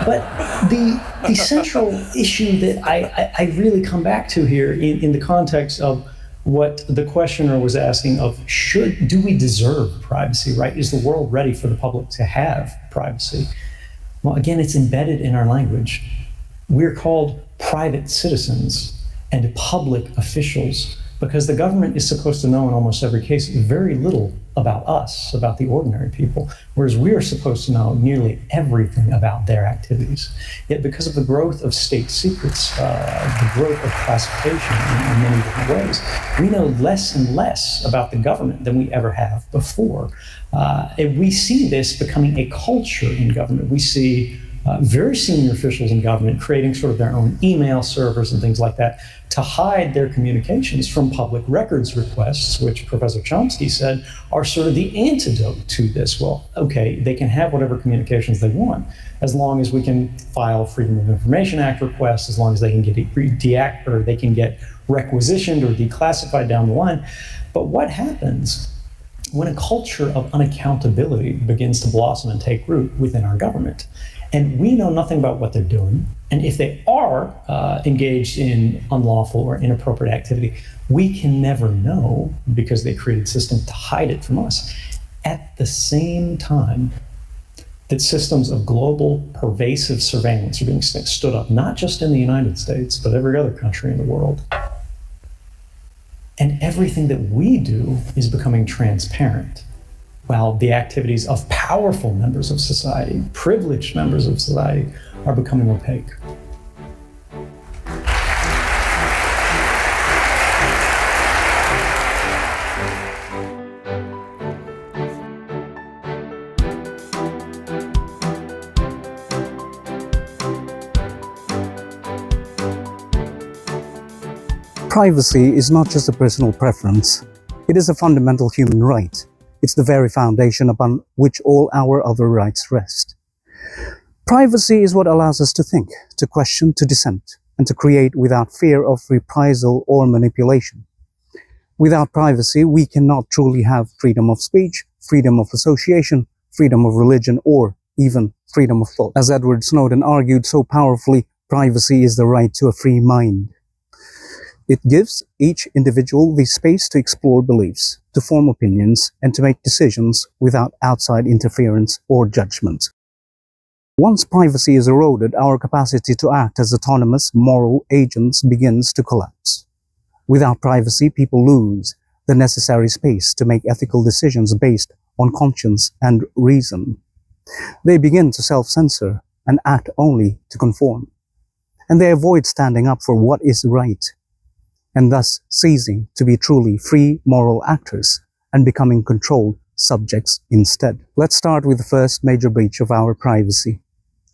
But the central issue that I really come back to here in the context of what the questioner was asking of do we deserve privacy, right? Is the world ready for the public to have privacy? Well, again, it's embedded in our language. We're called private citizens and public officials because the government is supposed to know in almost every case very little about us, about the ordinary people, whereas we are supposed to know nearly everything about their activities. Yet because of the growth of state secrets, the growth of classification in many different ways, we know less and less about the government than we ever have before. And we see this becoming a culture in government. We see very senior officials in government creating sort of their own email servers and things like that to hide their communications from public records requests, which Professor Chomsky said are sort of the antidote to this. Well, okay, they can have whatever communications they want, as long as we can file Freedom of Information Act requests, as long as they can get they can get requisitioned or declassified down the line. But what happens when a culture of unaccountability begins to blossom and take root within our government? And we know nothing about what they're doing. And if they are engaged in unlawful or inappropriate activity, we can never know because they created systems to hide it from us. At the same time that systems of global pervasive surveillance are being stood up, not just in the United States, but every other country in the world. And everything that we do is becoming transparent, while the activities of powerful members of society, privileged members of society, are becoming opaque. Privacy is not just a personal preference. It is a fundamental human right. It's the very foundation upon which all our other rights rest. Privacy is what allows us to think, to question, to dissent, and to create without fear of reprisal or manipulation. Without privacy, we cannot truly have freedom of speech, freedom of association, freedom of religion, or even freedom of thought. As Edward Snowden argued so powerfully, privacy is the right to a free mind. It gives each individual the space to explore beliefs, to form opinions, and to make decisions without outside interference or judgment. Once privacy is eroded, our capacity to act as autonomous, moral agents begins to collapse. Without privacy, people lose the necessary space to make ethical decisions based on conscience and reason. They begin to self-censor and act only to conform. And they avoid standing up for what is right, and thus ceasing to be truly free moral actors and becoming controlled subjects instead. Let's start with the first major breach of our privacy: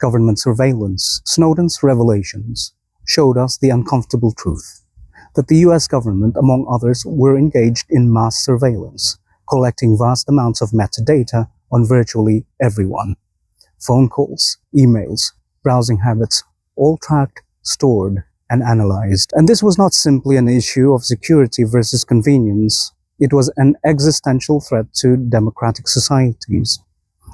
government surveillance. Snowden's revelations showed us the uncomfortable truth that the US government, among others, were engaged in mass surveillance, collecting vast amounts of metadata on virtually everyone. Phone calls, emails, browsing habits, all tracked, stored, and analyzed. And this was not simply an issue of security versus convenience. It was an existential threat to democratic societies.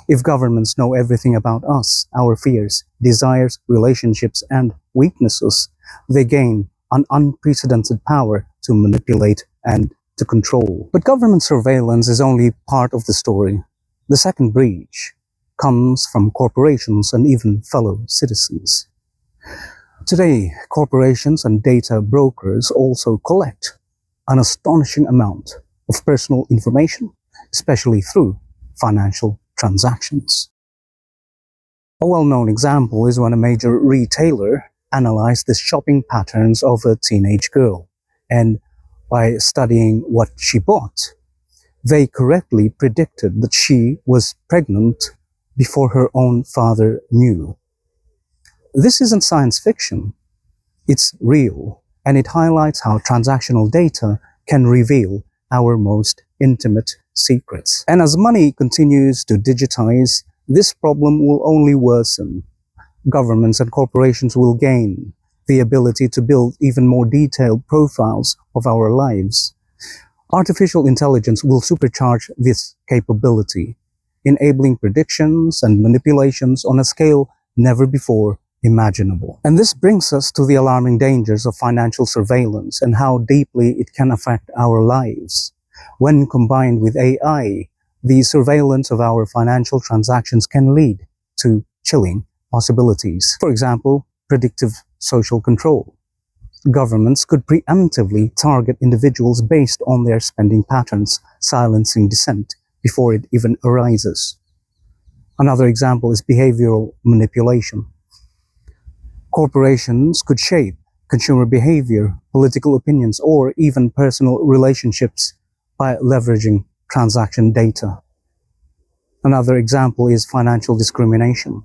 If governments know everything about us, our fears, desires, relationships, and weaknesses, they gain an unprecedented power to manipulate and to control. But government surveillance is only part of the story. The second breach comes from corporations and even fellow citizens. Today, corporations and data brokers also collect an astonishing amount of personal information, especially through financial transactions. A well-known example is when a major retailer analyzed the shopping patterns of a teenage girl, and by studying what she bought, they correctly predicted that she was pregnant before her own father knew. This isn't science fiction, it's real, and it highlights how transactional data can reveal our most intimate secrets. And as money continues to digitize, this problem will only worsen. Governments and corporations will gain the ability to build even more detailed profiles of our lives. Artificial intelligence will supercharge this capability, enabling predictions and manipulations on a scale never before imaginable. And this brings us to the alarming dangers of financial surveillance and how deeply it can affect our lives. When combined with AI, the surveillance of our financial transactions can lead to chilling possibilities. For example, predictive social control. Governments could preemptively target individuals based on their spending patterns, silencing dissent before it even arises. Another example is behavioral manipulation. Corporations could shape consumer behavior, political opinions, or even personal relationships by leveraging transaction data. Another example is financial discrimination.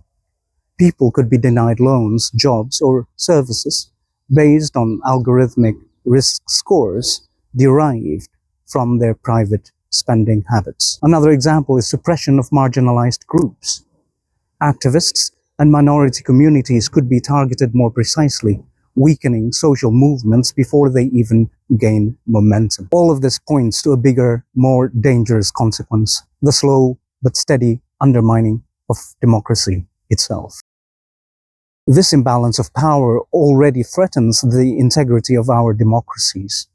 People could be denied loans, jobs, or services based on algorithmic risk scores derived from their private spending habits. Another example is suppression of marginalized groups. Activists and minority communities could be targeted more precisely, weakening social movements before they even gain momentum. All of this points to a bigger, more dangerous consequence: the slow but steady undermining of democracy itself. This imbalance of power already threatens the integrity of our democracies.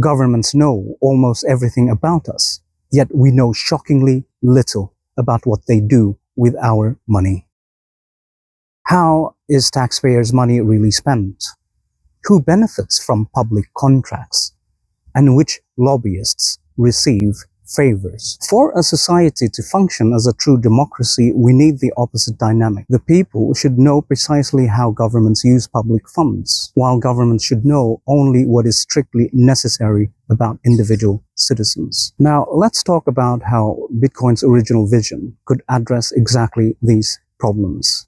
Governments know almost everything about us, yet we know shockingly little about what they do with our money. How is taxpayers' money really spent? Who benefits from public contracts? And which lobbyists receive favors? For a society to function as a true democracy, we need the opposite dynamic. The people should know precisely how governments use public funds, while governments should know only what is strictly necessary about individual citizens. Now, let's talk about how Bitcoin's original vision could address exactly these problems.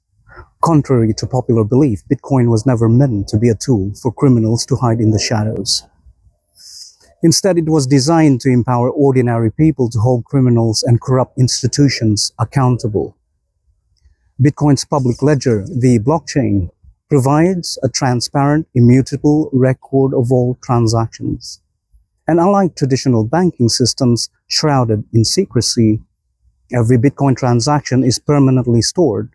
Contrary to popular belief, Bitcoin was never meant to be a tool for criminals to hide in the shadows. Instead, it was designed to empower ordinary people to hold criminals and corrupt institutions accountable. Bitcoin's public ledger, the blockchain, provides a transparent, immutable record of all transactions. And unlike traditional banking systems shrouded in secrecy, every Bitcoin transaction is permanently stored,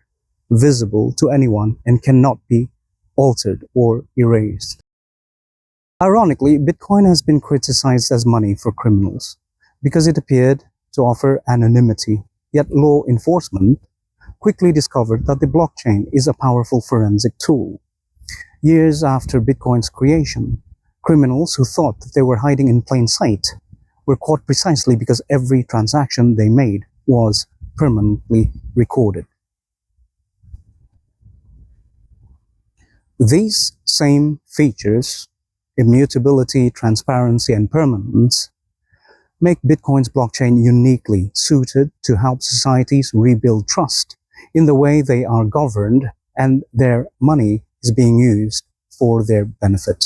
visible to anyone, and cannot be altered or erased. Ironically, Bitcoin has been criticized as money for criminals because it appeared to offer anonymity, yet law enforcement quickly discovered that the blockchain is a powerful forensic tool. Years after Bitcoin's creation, criminals who thought that they were hiding in plain sight were caught precisely because every transaction they made was permanently recorded. These same features, immutability, transparency, and permanence, make Bitcoin's blockchain uniquely suited to help societies rebuild trust in the way they are governed and their money is being used for their benefit.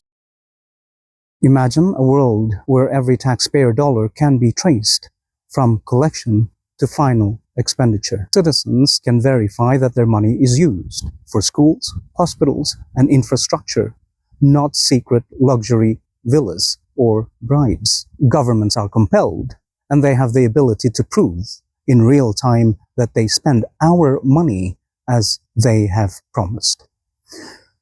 Imagine a world where every taxpayer dollar can be traced from collection to final expenditure. Citizens can verify that their money is used for schools, hospitals, and infrastructure, not secret luxury villas or bribes. Governments are compelled, and they have the ability to prove in real time that they spend our money as they have promised.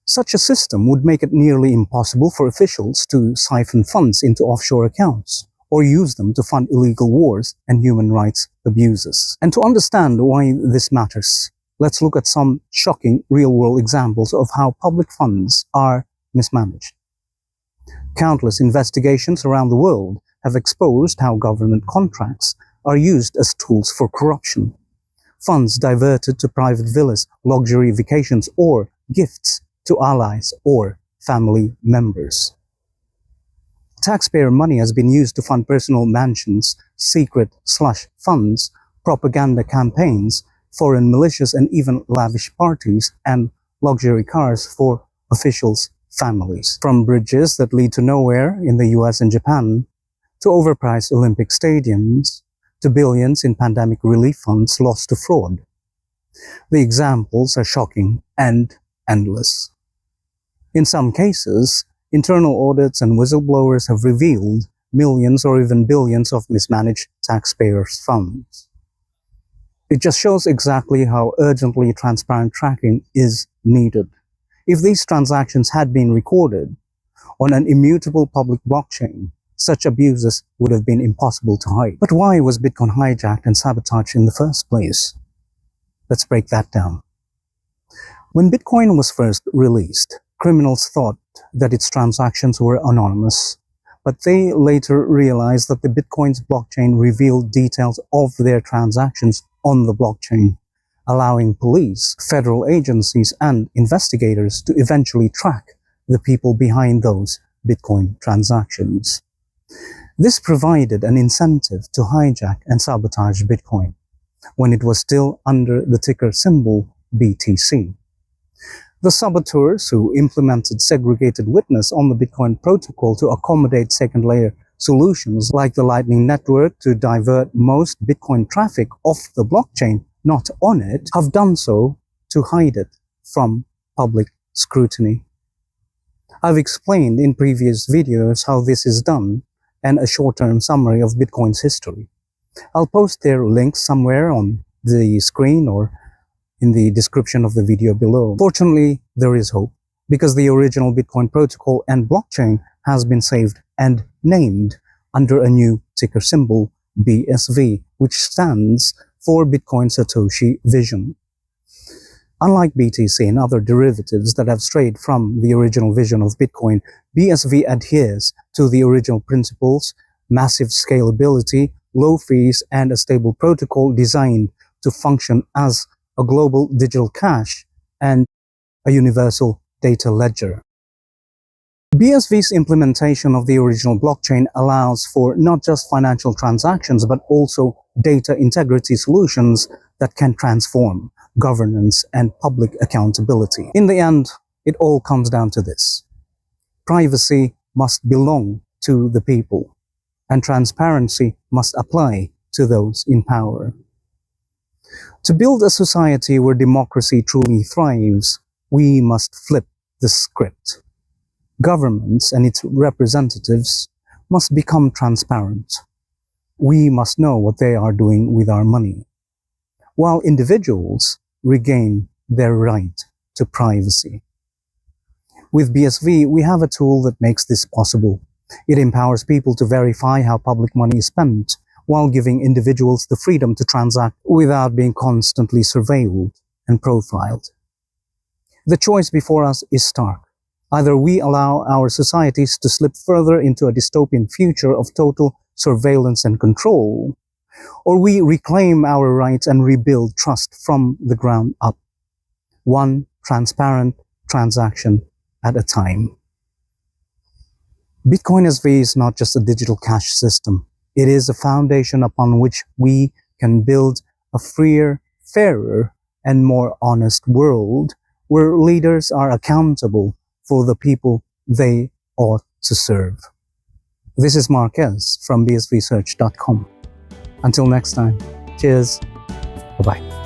Such a system would make it nearly impossible for officials to siphon funds into offshore accounts or use them to fund illegal wars and human rights abuses. And to understand why this matters, let's look at some shocking real-world examples of how public funds are mismanaged. Countless investigations around the world have exposed how government contracts are used as tools for corruption. Funds diverted to private villas, luxury vacations, or gifts to allies or family members. Taxpayer money has been used to fund personal mansions, secret slush funds, propaganda campaigns, foreign militias, and even lavish parties and luxury cars for officials' families. From bridges that lead to nowhere in the US and Japan, to overpriced Olympic stadiums, to billions in pandemic relief funds lost to fraud. The examples are shocking and endless. In some cases, internal audits and whistleblowers have revealed millions or even billions of mismanaged taxpayers' funds. It just shows exactly how urgently transparent tracking is needed. If these transactions had been recorded on an immutable public blockchain, such abuses would have been impossible to hide. But why was Bitcoin hijacked and sabotaged in the first place? Let's break that down. When Bitcoin was first released, criminals thought that its transactions were anonymous, but they later realized that the Bitcoin's blockchain revealed details of their transactions on the blockchain, allowing police, federal agencies, and investigators to eventually track the people behind those Bitcoin transactions. This provided an incentive to hijack and sabotage Bitcoin when it was still under the ticker symbol BTC. The saboteurs who implemented segregated witness on the Bitcoin protocol to accommodate second-layer solutions like the Lightning Network to divert most Bitcoin traffic off the blockchain, not on it, have done so to hide it from public scrutiny. I've explained in previous videos how this is done and a short-term summary of Bitcoin's history. I'll post their links somewhere on the screen or in the description of the video below. Fortunately, there is hope, because the original Bitcoin protocol and blockchain has been saved and named under a new ticker symbol, BSV, which stands for Bitcoin Satoshi Vision. Unlike BTC and other derivatives that have strayed from the original vision of Bitcoin, BSV adheres to the original principles, massive scalability, low fees, and a stable protocol designed to function as a global digital cash and a universal data ledger. BSV's implementation of the original blockchain allows for not just financial transactions, but also data integrity solutions that can transform governance and public accountability. In the end, it all comes down to this. Privacy must belong to the people, and transparency must apply to those in power. To build a society where democracy truly thrives, we must flip the script. Governments and its representatives must become transparent. We must know what they are doing with our money, while individuals regain their right to privacy. With BSV, we have a tool that makes this possible. It empowers people to verify how public money is spent, while giving individuals the freedom to transact without being constantly surveilled and profiled. The choice before us is stark. Either we allow our societies to slip further into a dystopian future of total surveillance and control, or we reclaim our rights and rebuild trust from the ground up, one transparent transaction at a time. Bitcoin SV is not just a digital cash system. It is a foundation upon which we can build a freer, fairer, and more honest world where leaders are accountable for the people they ought to serve. This is Marquez from bsvsearch.com. Until next time, cheers, bye-bye.